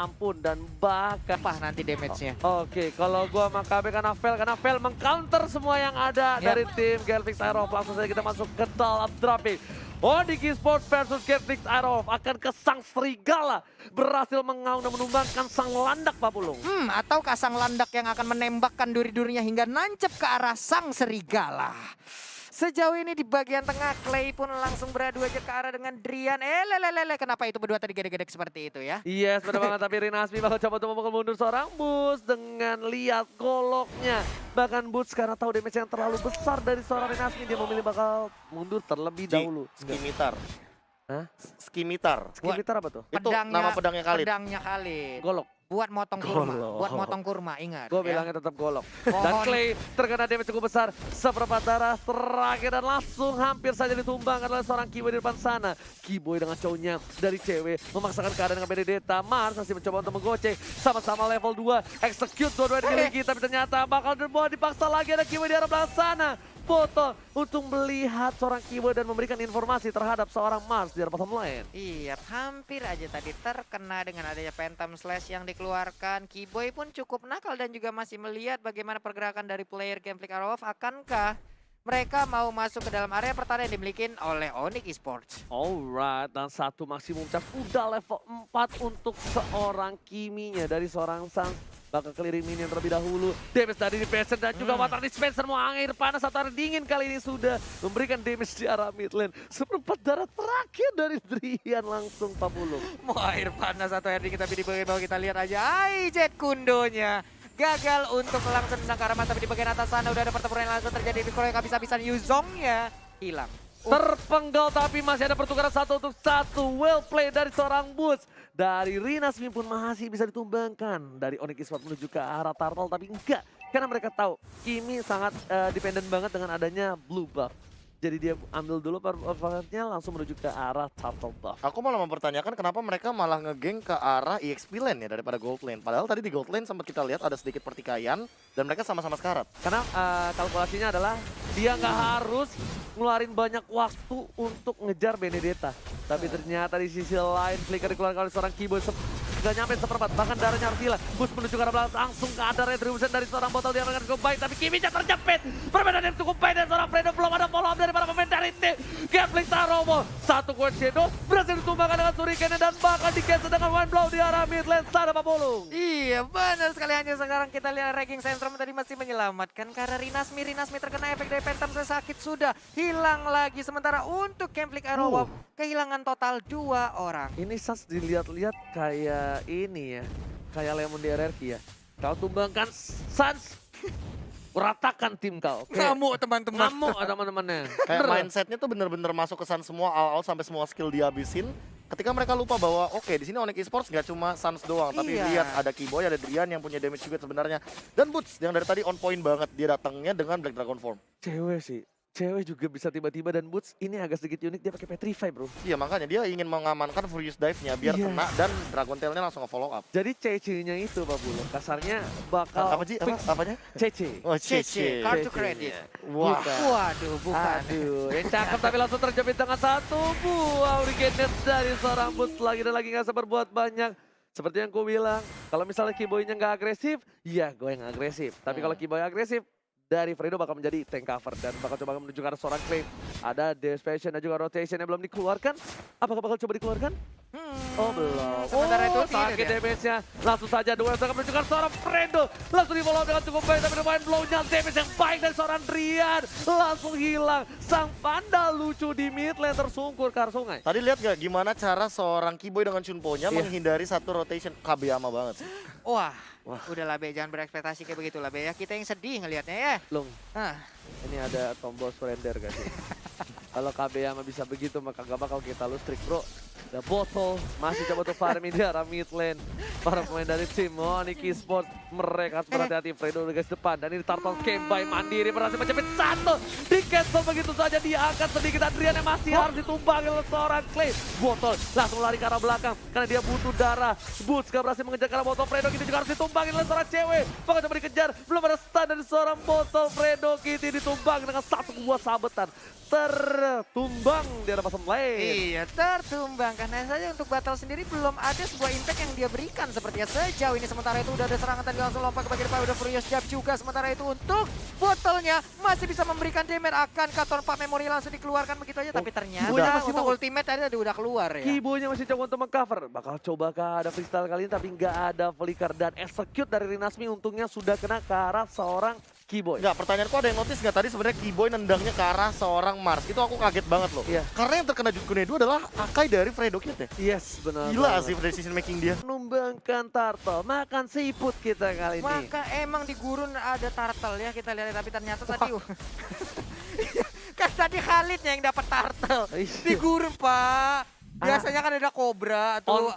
ampun dan bahkan Apa nanti damage-nya? Oke, kalau gua sama KB karena Fel meng-counter semua yang ada dari tim Galvix Aerof. Langsung saja kita masuk ke dalam drafting. Onyx Esports versus Galvix Aerof akan ke sang serigala berhasil mengaung dan menumbangkan sang landak Pak Pulung. Atau kasang landak yang akan menembakkan duri-durinya hingga nancep ke arah sang serigala. Sejauh ini di bagian tengah, Clay pun langsung beradu aja ke arah dengan Drian. Kenapa itu berdua tadi gede-gede seperti itu ya? Yes, benar banget. Tapi Rinasmi bakal coba untuk memukul mundur seorang Boots dengan lihat goloknya. Bahkan Boots karena tahu damage yang terlalu besar dari seorang Rinasmi, dia memilih bakal mundur terlebih dahulu. Skimitar. Hah? Skimitar. Skimitar apa tuh? Itu nama pedangnya Khalid. Pedangnya Khalid. Golok. Buat motong kurma, Golok. buat motong kurma, ingat. Gue ya. bilangnya tetap golok. Pohon. Dan Clay terkena damage cukup besar. Seperempat darah terakhir dan langsung hampir saja ditumbangkan oleh seorang Kiboy di depan sana. Kiboy dengan cowoknya dari cewek memaksakan keadaan dengan Benedetta. Mars masih mencoba untuk menggocek. Sama-sama level 2. Execute dua-duanya dimiliki. Tapi ternyata bakal dipaksa lagi ada Kiboy di arah belakang sana. Foto untuk melihat seorang Kiboy dan memberikan informasi terhadap seorang Mars di arah bottom lane. Iya, hampir aja tadi terkena dengan adanya Phantom Slash yang dikeluarkan. Kiboy pun cukup nakal dan juga masih melihat bagaimana pergerakan dari player Galvix Aerof. Akankah mereka mau masuk ke dalam area pertahanan yang dimiliki oleh Onyx Esports? Alright, dan satu maksimum charge udah level 4 untuk seorang Kiminya dari seorang Sans. Bakal keliling minion terlebih dahulu. Damage dari Dispenser dan juga water dispenser mau air panas atau air dingin kali ini sudah memberikan damage di arah mid lane. Seperempat darah terakhir dari Drian langsung Pak Pulung. Mau air panas atau air dingin, tapi di bagian bawah kita lihat aja. Jet kundonya gagal untuk langsung menang ke arah mas, tapi di bagian atas sana udah ada pertempuran yang langsung terjadi. Di yang habis-habisan Yuzongnya hilang. Terpenggal tapi masih ada pertukaran 1 untuk 1. Well play dari seorang Boots. Dari Rinasmi pun masih bisa ditumbangkan. Dari Onyx Esports menuju ke arah Turtle tapi enggak. Karena mereka tahu Kimi sangat dependen banget dengan adanya blue buff. Jadi dia ambil dulu performanya langsung menuju ke arah Turtle buff. Aku malah mempertanyakan kenapa mereka malah ngegeng ke arah EXP lane ya daripada gold lane. Padahal tadi di gold lane sempat kita lihat ada sedikit pertikaian dan mereka sama-sama sekarat. Karena kalkulasinya adalah dia nggak harus ngeluarin banyak waktu untuk ngejar Benedetta. Tapi ternyata di sisi lain flicker dikeluarkan oleh seorang Kiboy. Gak nyampe seperempat, bahkan darahnya harus hilang. Boost menuju ke arah belakang, langsung ke ada retribution dari seorang botol dia dengan cukup baik. Tapi Kiminya terjepit, permainan yang cukup baik dan seorang Fredo belum ada follow up dari para pemain dari tim Galvix Aerof. Satu quad shadow berhasil ditumbangkan dengan Surikane dan bahkan di-cancel dengan one blow di arah mid lane sana Pak Pulung. Iya benar sekali, hanya sekarang kita lihat ranking Centrum tadi masih menyelamatkan karena Rinasmi terkena efek dari Phantom Slash, sakit sudah hilang lagi. Sementara untuk Galvix Aerof kehilangan total 2 orang. Ini Sans dilihat-lihat kayak ini ya, kayak Lemon di RRQ ya. Kau tumbangkan Sans, ratakan tim kau. Ngamuk teman-teman. Ngamuk teman-temannya. Kayak mindsetnya tuh bener-bener masuk ke Suns semua awal sampai semua skill dihabisin. Ketika mereka lupa bahwa oke di sini Onyx Esports nggak cuma Suns doang, tapi Iya. lihat ada Kiboy, ada Drian yang punya damage juga sebenarnya. Dan Boots yang dari tadi on point banget, dia datangnya dengan Black Dragon Form. Cewek sih. Cewek juga bisa tiba-tiba dan Boots ini agak sedikit unik, dia pakai Petrify bro. Iya makanya dia ingin mengamankan Furious Dive-nya biar Iya. kena dan Dragon Tail-nya langsung nge-follow up. Jadi CC-nya itu Pak Bulu, kasarnya bakal Apa sih? Apanya? CC. Oh, CC, kartu CC. kredit. Wah. Waduh, bukan. Aduh, yang cakep tapi langsung terjepit dengan satu buah Hurricane Nets dari seorang Boots. Lagi dan lagi nggak bisa berbuat banyak. Seperti yang ku bilang, kalau misalnya Kiboy-nya nggak agresif, ya gue yang agresif. Tapi kalau Kiboy agresif, dari Fredo bakal menjadi tank cover dan bakal coba menuju ke arah seorang Clay. Ada Desperation dan juga Rotation yang belum dikeluarkan. Apakah bakal coba dikeluarkan? Oh belum. Sementara itu sakit tidak. damage-nya. Langsung saja dua yang menuju ke arah seorang Fredo. Langsung di follow dengan cukup baik tapi lumayan blow-nya. Damage yang baik dari seorang Drian. Langsung hilang. Sang panda lucu di mid lane tersungkur ke arah sungai. Tadi lihat gak gimana cara seorang Kiboy dengan Chunpo-nya Iya. menghindari satu rotation. Kabeyama banget sih. Wah, udahlah Be, jangan berekspektasi kayak begitu lah Be ya. Kita yang sedih ngelihatnya ya. Long, Ah, ini ada tombol surrender gak sih? Kalau Kabeyama bisa begitu maka gak bakal kita lose streak bro. The bottle masih coba untuk farming di arah mid lane. Para pemain dari tim Onyx Esports mereka harus berhati-hati. Fredo di garis depan dan ini Turtle Camp by Mandiri berhasil mencepit satu. Di cancel begitu saja, diangkat sedikit. Adrian yang masih harus ditumbangi oleh seorang Clay. Botol langsung lari ke arah belakang karena dia butuh darah. Boots gak berhasil mengejar ke arah botol. Fredo Kitty juga harus ditumbangi oleh seorang cewek. Bahkan coba dikejar, belum ada stun dari seorang botol. Fredo Kitty ditumbangi dengan satu buah sabetan. Tertumbang di arah pasang lane. iya, tertumbang disayangkan saja untuk Battle sendiri belum ada sebuah impact yang dia berikan sepertinya sejauh ini. Sementara itu udah ada serangan tadi langsung lompat ke bagian depan, udah Furious Jab juga. Sementara itu untuk botolnya masih bisa memberikan damage, akankah Tonfa Memory langsung dikeluarkan begitu aja, tapi ternyata masih untuk mau. ultimate tadi udah keluar ya. Kiboynya masih coba untuk mengcover. Bakal cobakah ada freestyle kali ini, tapi nggak ada flicker dan execute dari Rinasmi untungnya sudah kena ke arah seorang Kiboy. Enggak, pertanyaanku ada yang notice nggak tadi sebenarnya Kiboy nendangnya ke arah seorang Mars. Itu aku kaget banget loh. Iya. Karena yang terkena Kunedu adalah Akai dari Fredo Kid ya. Yes, benar. Gila banget. sih decision making dia. Menumbangkan turtle, makan siput kita kali ini. Maka emang di gurun ada turtle ya, kita lihat, tapi ternyata tadi kan tadi Khalidnya yang dapat turtle. Di gurun, Pak. Biasanya kan ada kobra atau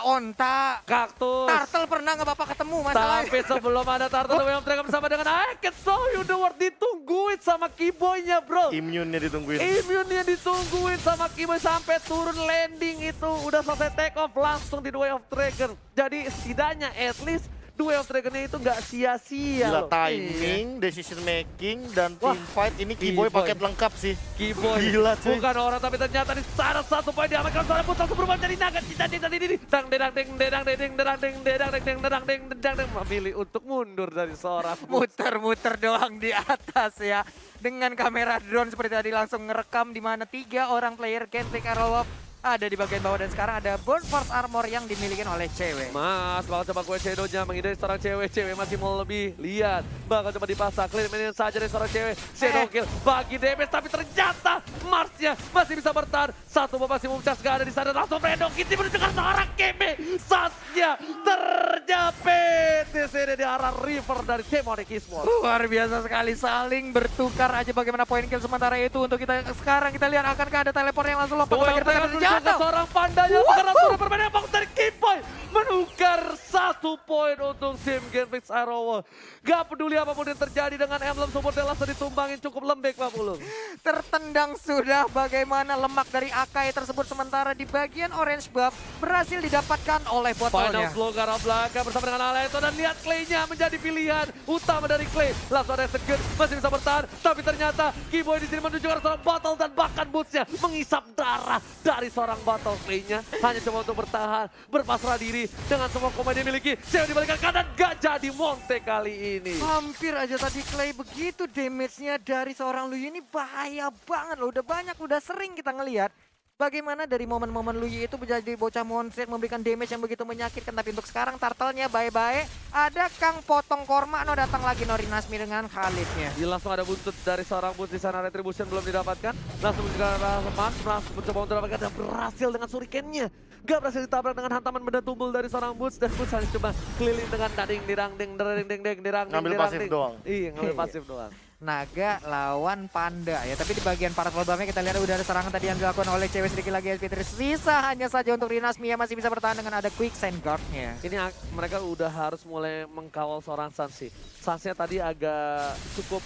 onta. Kaktus. Turtle pernah nggak Bapak ketemu masalahnya? Tapi sebelum ada turtle, Way of Dragon bersama dengan I can show you the world ditungguin sama Kiboynya, bro. Immune-nya ditungguin. Immune-nya ditungguin sama Kiboy sampai turun landing itu udah selesai take off langsung di The Way of Dragon. Jadi setidaknya at least The Way of Dragon-nya itu nggak sia-sia Gila loh. timing, decision making, dan Wah, team fight ini Kiboy Kiboy. paket lengkap sih. Kiboy Gila, cuy. bukan orang, tapi ternyata di sana satu poin diamankan suara putar berubah jadi naga cita ini dang dedang deng dedang dedeng dedang deng dedang deng dedang deng dedang deng, memilih untuk mundur dari seorang Muter-muter doang di atas ya. Dengan kamera drone seperti tadi langsung ngerekam di mana 3 orang player Kenfig Arrowwolf ada di bagian bawah, dan sekarang ada Burn Force Armor yang dimiliki oleh cewek. Mas, bakal coba kue Shadow-nya menghindari seorang cewek. Cewek masih mau lebih, lihat. Bakal coba dipasang, clean minion saja dari seorang cewek. Shadow kill, bagi damage, tapi ternyata Mars-nya masih bisa bertahan. Satu babak masih memecah, gak ada di sana. Langsung Fredo Kitty menuju ke seorang Keme. Sasnya terjepit di sini di arah river dari Demonic Esports. Luar biasa sekali, saling bertukar aja bagaimana poin kill. Sementara itu untuk kita sekarang kita lihat akankah ada teleport yang langsung lompat ke bagian tengah dan jatuh. Seorang pandanya sekarang sudah bermain fokus dari Kiboy menukar 1 poin untuk tim Genfix Arrowwolf. Gak peduli apapun yang terjadi dengan emblem support langsung ditumbangin cukup lembek Pak Pulung. Tertendang sudah bagaimana lemak dari Akai tersebut, sementara di bagian orange buff berhasil didapatkan oleh Final botolnya. slow ke arah belakang bersama dengan Aleto dan lihat Clay-nya menjadi pilihan utama dari Clay. Langsung ada execute, masih bisa bertahan, tapi ternyata Kiboy di sini menuju ke arah seorang botol dan bahkan boots-nya mengisap darah dari seorang botol. Clay-nya hanya coba untuk bertahan, berpasrah diri dengan semua komando yang dimiliki. Saya dibalikan kanan, gak jadi Monte kali ini. Hampir aja tadi Clay begitu damage-nya dari seorang Luyi ini bahaya banget loh. Udah sering kita ngelihat bagaimana dari momen-momen Luyi itu menjadi bocah monster memberikan damage yang begitu menyakitkan. Tapi untuk sekarang turtle-nya bye-bye. Ada Kang Potong Korma, datang lagi Norinasmi dengan Khalidnya. Langsung ada buntut dari seorang boots di sana, retribution belum didapatkan. Langsung menuju ke arah Mars, langsung mencoba untuk mendapatkan dan berhasil dengan shuriken-nya. Gak berhasil ditabrak dengan hantaman benda tumbul dari seorang boots, dan boots harus coba keliling dengan dading dirang ding dereng ding ding dirang. Ngambil pasif doang. Iya, ngambil pasif doang. Naga lawan panda ya, tapi di bagian para problemnya kita lihat udah ada serangan tadi yang dilakukan oleh cewek sedikit lagi SP3. Sisa hanya saja untuk Rinasmi yang masih bisa bertahan dengan ada Quicksand Guard-nya. Ini mereka udah harus mulai mengkawal seorang Sansi. Sansnya tadi agak cukup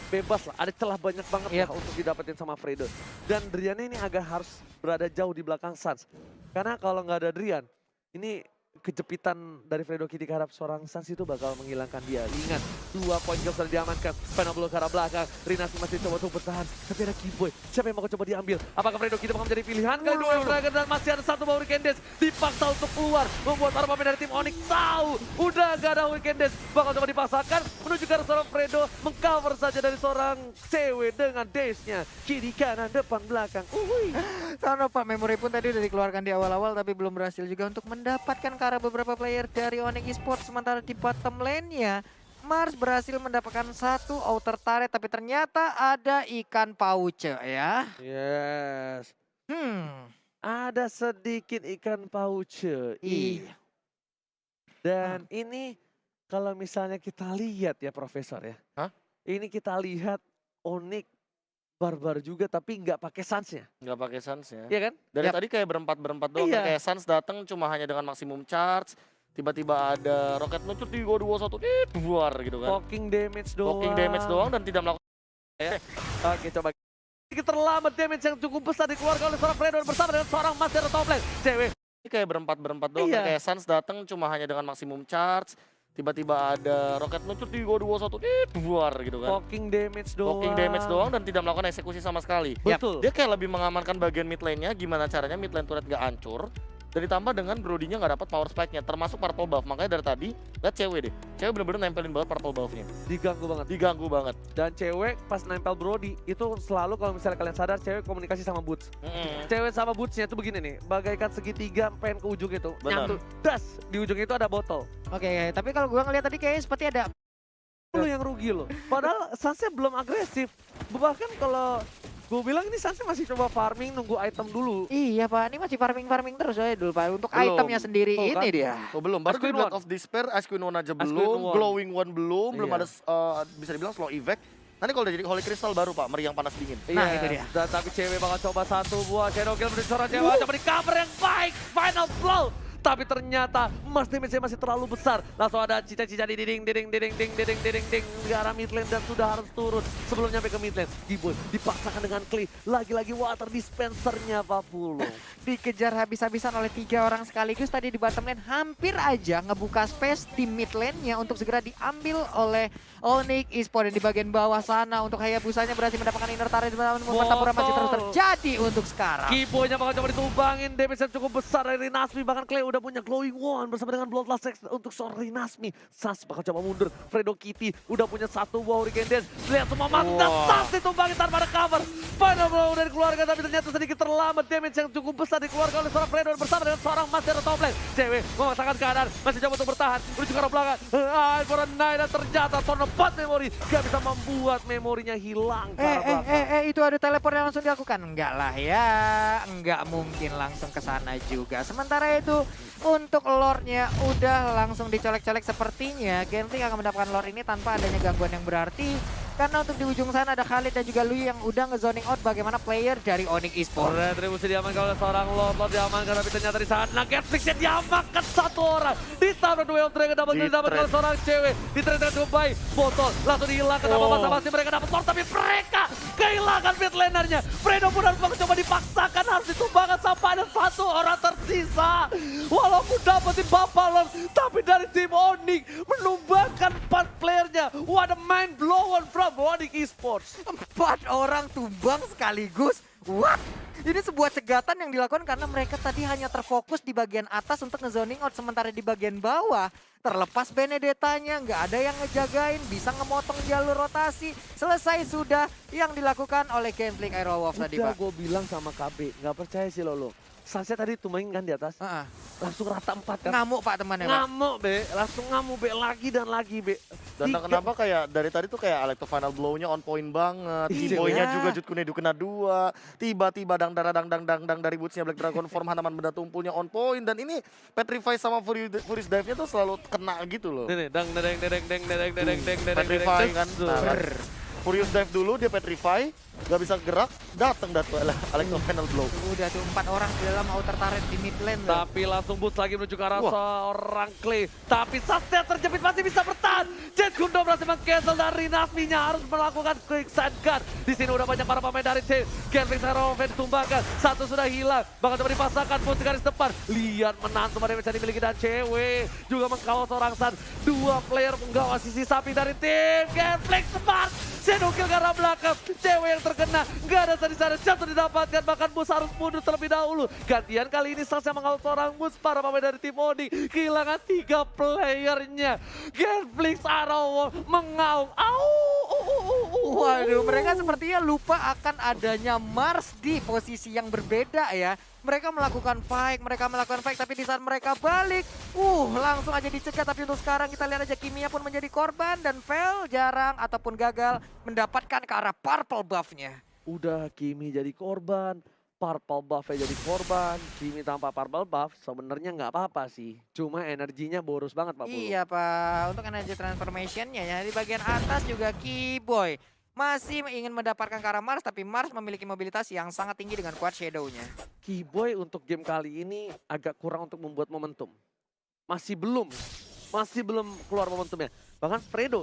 bebas lah, ada celah banyak banget lah untuk didapetin sama Fredo. Dan Drian ini agak harus berada jauh di belakang Sans. Karena kalau nggak ada Drian, ini kejepitan dari Fredo Kitty ke arah seorang Sans itu bakal menghilangkan dia. Ingat, 2 poin kill sudah diamankan. Final blow ke arah belakang. Rinasmi masih coba untuk bertahan. Tapi ada Kiboy. Siapa yang mau coba diambil? Apakah Fredo Kitty bakal menjadi pilihan? Kali dua Dragon dan masih ada 1 bawah Weekend Dash. Dipaksa untuk keluar. Membuat para pemain dari tim Onyx tahu. Udah gak ada Weekend Dash. Bakal coba dipasangkan. Menuju ke arah seorang Fredo. Mengcover saja dari seorang CW dengan dash-nya. Kiri, kanan, depan, belakang. Karena Pak Memory pun tadi udah dikeluarkan di awal-awal, tapi belum berhasil juga untuk mendapatkan ke arah beberapa player dari Onyx Esports. Sementara di bottom lane-nya Mars berhasil mendapatkan 1 outer turret, tapi ternyata ada ikan pauce ya. Yes. Hmm. Ada sedikit ikan pauce. Iya. Dan ini kalau misalnya kita lihat ya Profesor ya. Hah? Ini kita lihat Onyx barbar juga tapi nggak pakai Sans-nya. Nggak pakai Sans ya. Iya kan? Dari tadi kayak berempat doang. Iya. Kayak Sans datang cuma hanya dengan maksimum charge. Tiba-tiba ada roket meluncur 3, 2, 1, keluar gitu kan. Poking damage doang. Poking damage doang dan tidak melakukan. Oke, coba. Sedikit terlambat damage yang cukup besar dikeluarkan oleh seorang Fredo bersama dengan seorang Master top lane. Cewek. Ini kayak berempat doang. Iya. Kayak Sans datang cuma hanya dengan maksimum charge. tiba-tiba ada roket meluncur 3, 2, 1, keluar gitu kan. Poking damage doang. Poking damage doang dan tidak melakukan eksekusi sama sekali. Betul. Dia kayak lebih mengamankan bagian mid lane-nya, gimana caranya mid lane turret gak hancur. Dan ditambah dengan Brody-nya gak dapat power spike-nya, termasuk purple buff. Makanya dari tadi, lihat cewek deh. Cewek bener-bener nempelin banget purple buff-nya. Diganggu banget. Diganggu banget. Dan cewek pas nempel Brody itu selalu kalau misalnya kalian sadar cewek komunikasi sama Boots. Cewek sama Boots-nya tuh begini nih, bagaikan segitiga pengen ke ujung itu. Benar. Nyatu, das, di ujung itu ada botol. Oke, tapi kalau gua ngeliat tadi kayaknya seperti ada Lu yang rugi lo. Padahal Sunset belum agresif. Bahkan kalau gue bilang ini Sunset masih coba farming, nunggu item dulu. Iya Pak, ini masih farming terus aja dulu Pak. Untuk Belum. itemnya sendiri Oh, ini kan? dia. Oh belum, baru Ice Queen Gauntlet One. of Despair, Ice Queen One aja Ice Queen belum, One. Glowing One belum Iya. ada bisa dibilang slow evac. Nanti kalau udah jadi Holy Crystal baru Pak, meriang panas dingin. Nah, Iya, itu dia. Dan tapi cewek bakal coba satu buah Shadow Kill menuju seorang cewek, coba di cover yang baik, final blow. Tapi ternyata emas damage-nya masih terlalu besar. Langsung ada cica-cica di ding ke arah mid lane dan sudah harus turun sebelum nyampe ke mid lane. Giboy dipaksakan dengan Clay, lagi-lagi water dispensernya Papulo. Dikejar habis-habisan oleh 3 orang sekaligus tadi di bottom lane, hampir aja ngebuka space di mid lane-nya untuk segera diambil oleh Onyx Esports. Dan di bagian bawah sana untuk Hayabusanya berhasil mendapatkan inner turret, namun pertempuran masih terus terjadi untuk sekarang. Giboynya bakal coba ditumbangin, damage yang cukup besar dari Rinasmi, bahkan Clay udah punya Glowing One bersama dengan Bloodlust X untuk seorang Rinasmi. Sas bakal coba mundur, Fredo Kitty udah punya satu buah Hurricane Dance, lihat semua mati dan Sas ditumbangin tanpa ada cover. Final blow dari keluarga, tapi ternyata sedikit terlambat, damage yang cukup besar dikeluarkan oleh seorang Fredo bersama dengan seorang Master top lane. Cewek memaksakan keadaan, masih coba untuk bertahan, menuju ke arah belakang. For a night dan ternyata Tornabot Memory gak bisa membuat memorinya hilang ke arah belakang. Itu ada teleport yang langsung dilakukan? Enggak lah ya, enggak mungkin langsung ke sana juga. Sementara itu untuk lore-nya udah langsung dicolek-colek, sepertinya Genshin akan mendapatkan lore ini tanpa adanya gangguan yang berarti. Karena untuk di ujung sana ada Khalid dan juga Lui yang udah nge-zoning out bagaimana player dari Onyx Esports. Retribusi diamankan oleh seorang Lord diamankan, tapi ternyata di sana Netflixnya diamankan satu orang. Ditambah Duel Dragon double kill diamankan oleh seorang cewek. Di trade cukup baik, botol langsung dihilangkan sama masing-masing. Mereka dapat Lord, tapi mereka kehilangan mid lanernya. Fredo pun harus coba dipaksakan, harus ditumbangkan sampai ada satu orang tersisa. Walaupun dapetin Bapak Lord, tapi dari tim Onyx menumbangkan 4 playernya. What a mind blown from Onyx Esports. 4 orang tumbang sekaligus. What? Ini sebuah cegatan yang dilakukan karena mereka tadi hanya terfokus di bagian atas untuk nge-zoning out. Sementara di bagian bawah, terlepas Benedettanya, nggak ada yang ngejagain, bisa ngemotong jalur rotasi. Selesai sudah yang dilakukan oleh Genshin Aerowolf tadi, Udah Pak. gue bilang sama KB, nggak percaya sih lo. Sunset tadi tumbangin kan di atas, langsung rata 4 kan. Ngamuk Pak temannya, Pak. Ngamuk be, langsung ngamuk be, lagi dan lagi be. Dan kenapa kayak dari tadi tuh kayak Alecto final blow-nya on point banget. Iya. Giboy-nya juga Jutkunedu kena 2. Tiba-tiba dang dari boots-nya Black Dragon form Hanaman benda tumpulnya on point. Dan ini Petrify sama Furious Dive-nya tuh selalu kena gitu loh. Nih, dang Petrify kan. Nah, kan. Furious Dive dulu, dia Petrify, gak bisa gerak, datang Alecto final blow. Udah tuh 4 orang di dalam outer turret di mid lane. Loh. Tapi langsung boost lagi menuju ke arah seorang Clay. Tapi Sunset terjepit masih bisa bertahan. Jet Gundo berhasil meng-cancel dan Rinasminya harus melakukan quick side guard. Di sini udah banyak para pemain dari tim. Genshin Aerowolf ditumbangkan. Satu sudah hilang. Bahkan coba dipasangkan pun di garis depan. Lihat menantu mereka bisa dimiliki dan cewek. Juga mengkawal seorang Sun. 2 player penggawa sisi sapi dari tim Genshin Smart. Shadow kill ke arah belakang. Cewek yang terkena. Gak ada di sana. Jatuh didapatkan. Bahkan Bus harus mundur terlebih dahulu. Gantian kali ini Sunset mengawal seorang Bus. Para pemain dari tim Onyx kehilangan 3 playernya. Genshin Aerowolf mengaung. Waduh, mereka sepertinya lupa akan adanya Mars di posisi yang berbeda ya. Mereka melakukan fight, tapi di saat mereka balik, langsung aja dicegat. Tapi untuk sekarang kita lihat aja Kimia pun menjadi korban dan fail jarang ataupun gagal mendapatkan ke arah purple buff-nya. Udah Kimi jadi korban, purple buff-nya jadi korban. Kimi tanpa purple buff sebenarnya nggak apa-apa sih. Cuma energinya boros banget Pak Pulu. Iya Pak, untuk energy transformation-nya ya di bagian atas juga Keyboy masih ingin mendapatkan ke arah Mars, tapi Mars memiliki mobilitas yang sangat tinggi dengan kuat shadow-nya. Keyboy untuk game kali ini agak kurang untuk membuat momentum. Masih belum keluar momentumnya. Bahkan Fredo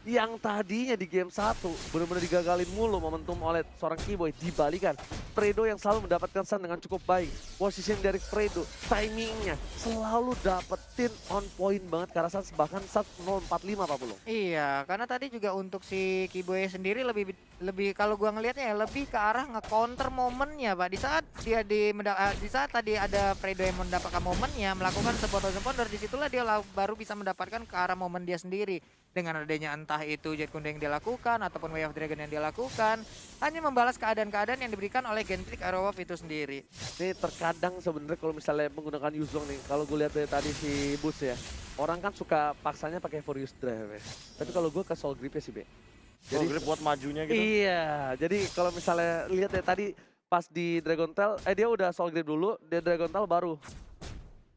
yang tadinya di game 1 benar-benar digagalin mulu momentum oleh seorang Kiboy, dibalikan Fredo yang selalu mendapatkan stun dengan cukup baik. Position dari Fredo, timingnya selalu dapetin on point banget ke arah Sans, bahkan Sans 045 Pak Pulung. Iya, karena tadi juga untuk si Kiboy sendiri lebih kalau gua ngelihatnya ya lebih ke arah nge-counter momennya, Pak. Di saat dia di saat tadi ada Fredo yang mendapatkan momennya, melakukan sponsor disitulah dia baru bisa mendapatkan ke arah momen dia sendiri. Dengan adanya entah itu Jet Kuda yang dia lakukan ataupun Way of Dragon yang dia lakukan, hanya membalas keadaan-keadaan yang diberikan oleh Genflix Arrow Wolf itu sendiri. Ini terkadang sebenarnya kalau misalnya menggunakan Yuzong nih, kalau gue lihat dari tadi si Bus ya, orang kan suka paksanya pakai Furious Drive ya. Tapi kalau gue ke Soul Grip ya sih, Be. Jadi grip buat majunya gitu. Iya, jadi kalau misalnya lihat ya tadi pas di Dragon Tail, dia udah Soul Grip dulu, dia Dragon Tail baru.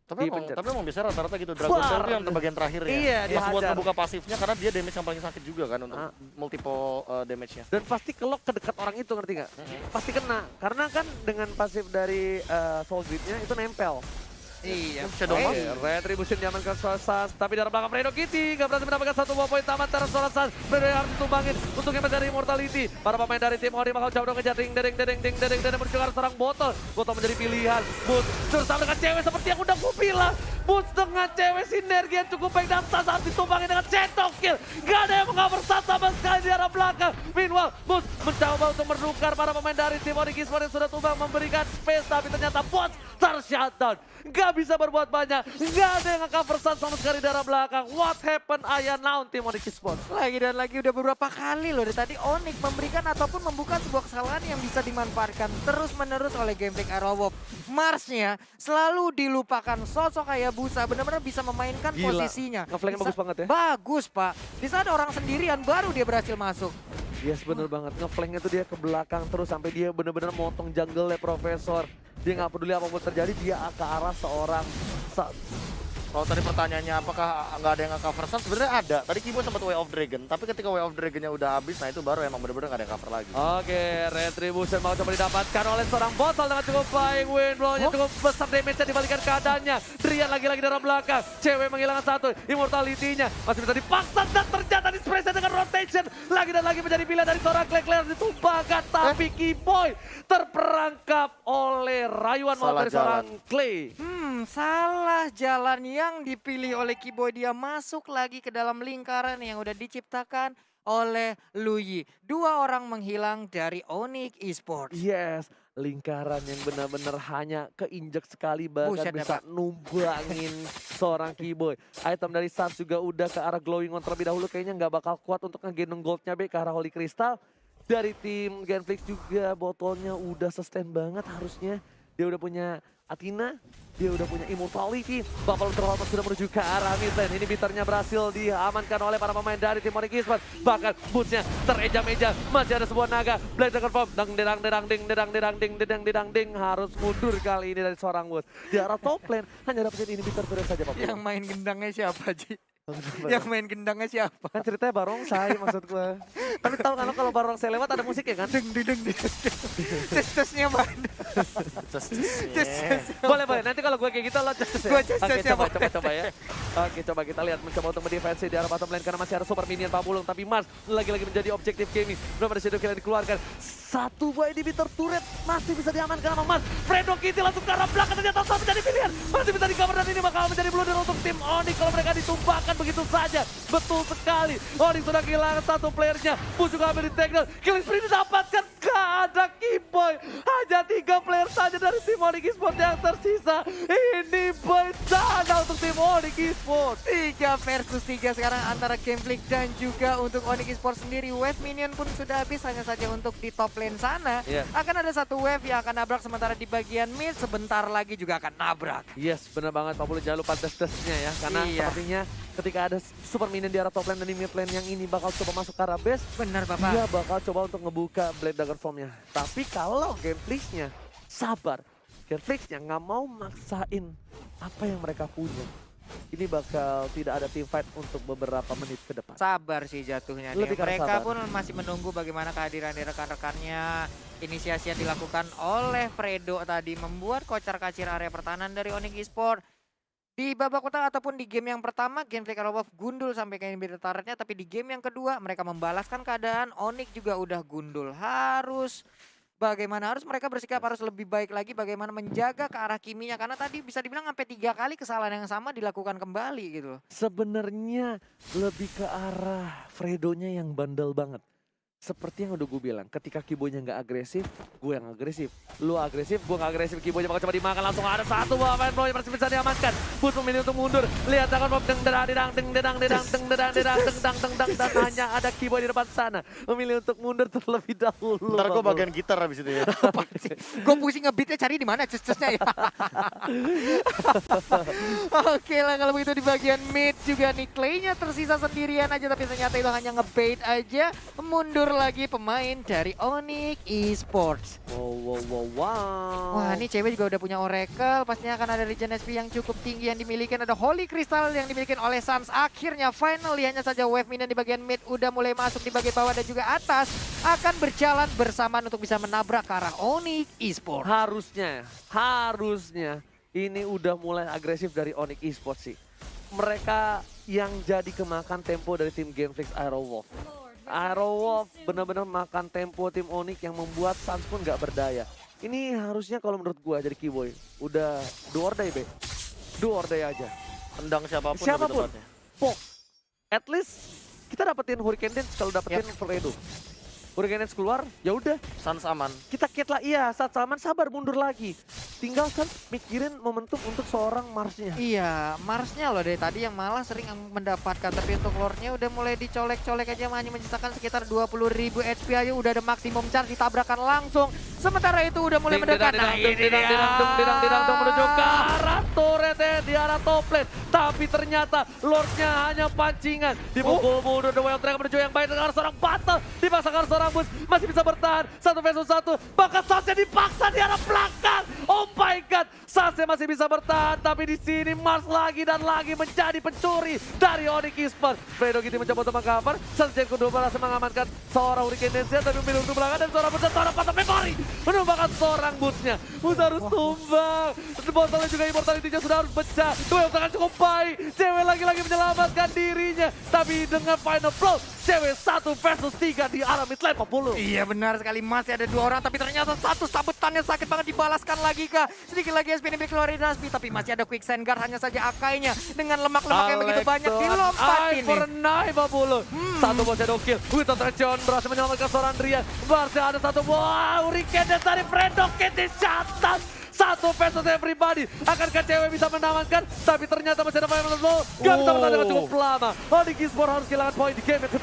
Tapi dipencet. emang bisa rata-rata gitu. Dragon Tail itu yang terbagian terakhir ya. Iya, Pas buat dihajar. ngebuka pasifnya karena dia damage yang paling sakit juga kan untuk multiple damage-nya. Dan pasti kelok ke dekat orang itu, ngerti nggak? Pasti kena, karena kan dengan pasif dari Soul Grip-nya itu nempel. Iya. Shadow Mask. Retribution diamankan Solasas, tapi dari belakang Fredo Kitty nggak berhasil mendapatkan satu buah poin taman terus Solasas. Fredo yang harus ditumbangin untuk yang mencari Immortality. Para pemain dari tim Ori bakal jauh ngejar ding menuju ke arah seorang botol. Botol menjadi pilihan. Boots bersama dengan cewek seperti yang udah gue bilang. Boots dengan cewek sinergi yang cukup baik dan saat ditumbangin dengan cetok kill. Gak ada yang mengover sama sekali di arah belakang. Meanwhile, Boots mencoba untuk menukar para pemain dari tim Ori Kisport yang sudah tumbang memberikan space, tapi ternyata Boots ter-shutdown. Gak bisa berbuat banyak, gak ada yang nge-cover Sans sama sekali dari arah belakang. What happened Aya now tim Onyx Esports? Lagi dan lagi udah beberapa kali loh dari tadi Onyx memberikan ataupun membuka sebuah kesalahan yang bisa dimanfaatkan terus-menerus oleh Genflix Arrow Wolf. Marsnya selalu dilupakan, sosok kayak Busa benar-benar bisa memainkan Gila. posisinya. Nge-flanknya bagus banget ya. Bagus, Pak. Di saat orang sendirian baru dia berhasil masuk. Yes, bener banget. Nge-flanknya tuh dia ke belakang terus sampai dia bener-bener motong jungle-nya Profesor. Dia nggak peduli apapun terjadi, dia ke arah seorang Kalau tadi pertanyaannya apakah nggak ada yang nge-cover Sun, sebenarnya ada. Tadi Kibo sempat Way of Dragon, tapi ketika Way of Dragonnya udah habis, nah itu baru emang bener-bener nggak ada yang cover lagi. Oke, Retribution mau coba didapatkan oleh seorang botol dengan cukup baik. Windblow-nya cukup besar, damage-nya dibalikan keadaannya. Drian lagi-lagi dari belakang. Cewek menghilangkan satu, Immortality-nya masih bisa dipaksa dan ternyata dispresa dengan rotation. Lagi dan lagi menjadi pilihan dari seorang Claire ditumbangkan, tapi Kiboy terperangkap oleh rayuan maut Salah dari seorang Clay. Salah jalan yang dipilih oleh Kiboy. Dia masuk lagi ke dalam lingkaran yang udah diciptakan oleh Luyi. Dua orang menghilang dari Onyx Esports. Yes, lingkaran yang benar-benar hanya keinjek sekali bahkan Buset, bisa Pak. numbangin seorang Kiboy. Item dari Sans juga udah ke arah glowing on terlebih dahulu, kayaknya nggak bakal kuat untuk ngegendong goldnya ke arah Holy Crystal. Dari tim Genflix juga botolnya udah sustain banget harusnya. Dia udah punya Athena, dia udah punya Immortality. Buffalo terlalu sudah menuju ke arah mid lane. Ini bitternya berhasil diamankan oleh para pemain dari tim Onyx Esports. Bahkan bootsnya tereja-meja. Masih ada sebuah naga. Blade Dragon Form. Dang. Harus mundur kali ini dari seorang Woods. Di arah top lane hanya dapetin inhibitor turret saja Pak. Yang main gendangnya siapa, Ji? Yang main gendangnya siapa? Kan ceritanya barongsai maksud gue. Tapi tahu kan lo kalau barongsai lewat ada musiknya kan? Deng. Tes-tesnya mana? Boleh. Nanti kalau gue kayak gitu lo just ya. Gua just Oke, ya, coba ya. Oke, coba kita lihat mencoba untuk mendefensi di arah bottom lane karena masih ada super minion Pak Bulung, tapi Mars lagi-lagi menjadi objektif gaming. Belum ada shadow kill yang dikeluarkan. Satu buah inhibitor turret masih bisa diamankan sama Mars. Fredo Kitty langsung ke arah belakang, ternyata sama menjadi pilihan. Masih bisa di-cover dan ini bakal menjadi blunder untuk tim Onyx kalau mereka ditumpahkan begitu saja. Betul sekali. Onyx sudah kehilangan satu playernya. Bus juga ambil di takedown. Killing spree didapatkan. Gak ada Kiboy. Hanya 3 player saja dari tim Onyx Esports yang tersisa. Ini bencana untuk tim Onyx Esports. 3 versus 3 sekarang antara Genflix dan juga untuk Onyx Esports sendiri. Wave minion pun sudah habis, hanya saja untuk di top lane sana. Iya. Akan ada satu wave yang akan nabrak, sementara di bagian mid sebentar lagi juga akan nabrak. Yes, benar banget Pak Bulu. Jangan lupa tes-tesnya ya. Karena Iya. sepertinya ketika ada super minion di arah top lane dan di mid lane yang ini bakal coba masuk ke arah base, Benar, Bapak. dia bakal coba untuk ngebuka Blade Dagger Formnya. Tapi kalau Genflix-nya sabar, Genflix-nya nggak mau maksain apa yang mereka punya, ini bakal tidak ada team fight untuk beberapa menit ke depan. Sabar sih jatuhnya nih. Lebih karena Mereka sabar. pun masih menunggu bagaimana kehadiran dari rekan-rekannya. Inisiasi yang dilakukan oleh Fredo tadi membuat kocar-kacir area pertahanan dari Onyx Esports. Di babak utama ataupun di game yang pertama, Genflix Arrow Wolf gundul sampai ke inhibitor turretnya, tapi di game yang kedua mereka membalaskan keadaan, Onyx juga udah gundul. Harus mereka bersikap harus lebih baik lagi bagaimana menjaga ke arah Kiminya, karena tadi bisa dibilang sampai 3 kali kesalahan yang sama dilakukan kembali gitu loh. Sebenarnya lebih ke arah Fredonya yang bandel banget. Seperti yang udah gue bilang, ketika Kibonya nggak agresif, gue yang agresif. Lu agresif, gue nggak agresif. Kibonya bakal coba dimakan, langsung ada satu buah main boy masih bisa diamankan. Bus memilih untuk mundur. Lihat akan pop deng dedang dedang deng dedang dedang deng dedang dedang deng dang deng dang, dan hanya ada Kiboy di depan sana memilih untuk mundur terlebih dahulu. Ntar gue bagian gitar habis itu ya. Gue pusing ngebeatnya, cari di mana cus-cusnya ya. Oke lah kalau begitu di bagian mid juga nih Clay-nya tersisa sendirian aja, tapi ternyata itu hanya ngebait aja. Mundur lagi pemain dari Onyx Esports. Wow. Wah, ini cewek juga udah punya Oracle, pastinya akan ada Regen SP yang cukup tinggi yang dimiliki. Ada Holy Crystal yang dimiliki oleh Sans. Akhirnya finally hanya saja wave minion di bagian mid udah mulai masuk di bagian bawah dan juga atas akan berjalan bersamaan untuk bisa menabrak ke arah Onyx Esports. Harusnya ini udah mulai agresif dari Onyx Esports sih. Mereka yang jadi kemakan tempo dari tim Genflix Arrow Wolf. Arrow Wolf benar-benar makan tempo tim Onyx yang membuat Sans pun gak berdaya. Ini harusnya kalau menurut gua jadi Kiboy udah do or die, Be. Do or die aja. Tendang siapapun. Siapapun. lebih tepatnya. Pok. At least kita dapetin Hurricane Dance kalau dapetin Tornado. Hurricane Dance keluar, ya udah. Sans aman. Kita cat lah, iya. Saat Salman sabar mundur lagi. Tinggal kan mikirin momentum untuk seorang Marsnya. Iya, Marsnya loh dari tadi yang malah sering mendapatkan, tapi untuk Lordnya udah mulai dicolek-colek aja, hanya menyisakan sekitar 20.000 HP aja, udah ada maksimum charge, ditabrakan langsung. Sementara itu udah mulai mendekat. Nah ini dia. Menuju ke arah turret di arah top lane. Tapi ternyata Lordnya hanya pancingan. Dipukul mundur The Wild Dragon menuju yang baik dengan seorang battle. Dipaksakan seorang bus, masih bisa bertahan. 1 versus 1. Bahkan Sasha dipaksa di arah belakang. Oh my god. Sasha masih bisa bertahan. Tapi di sini Mars lagi dan lagi menjadi pencuri dari Onyx Esports. Fredo Kitty mencoba untuk mengcover. Sasha kedua berhasil mengamankan seorang Hurricane Dance, tapi memilih untuk belakang dan seorang bus dan seorang patah memory. Menumbangkan seorang busnya. Bus harus tumbang. Botolnya juga immortality-nya sudah harus pecah. Duel tangan cukup baik. Cewek lagi-lagi menyelamatkan dirinya. Tapi dengan final blow, cewek 1 versus 3 di arah mid lane 40. Iya benar sekali, masih ada 2 orang, tapi ternyata satu sabetannya sakit banget, dibalaskan lagi kah. Sedikit lagi SP ini keluar dari Nasby, tapi masih ada Quicksand Guard, hanya saja Akainya dengan lemak-lemak yang begitu banyak dilompatin nih. Pernah 50. Satu bos Shadow Kill. Witan Traction berhasil menyelamatkan seorang Drian. Masih ada satu buah Hurricane Dance dari Fredo Kitty Chantas. 1 versus everybody. Akankah cewek bisa mengamankan? Tapi ternyata masih ada final blow. Gak bisa bertahan dengan cukup lama. Onyx Esports harus kehilangan poin di game yang kedua.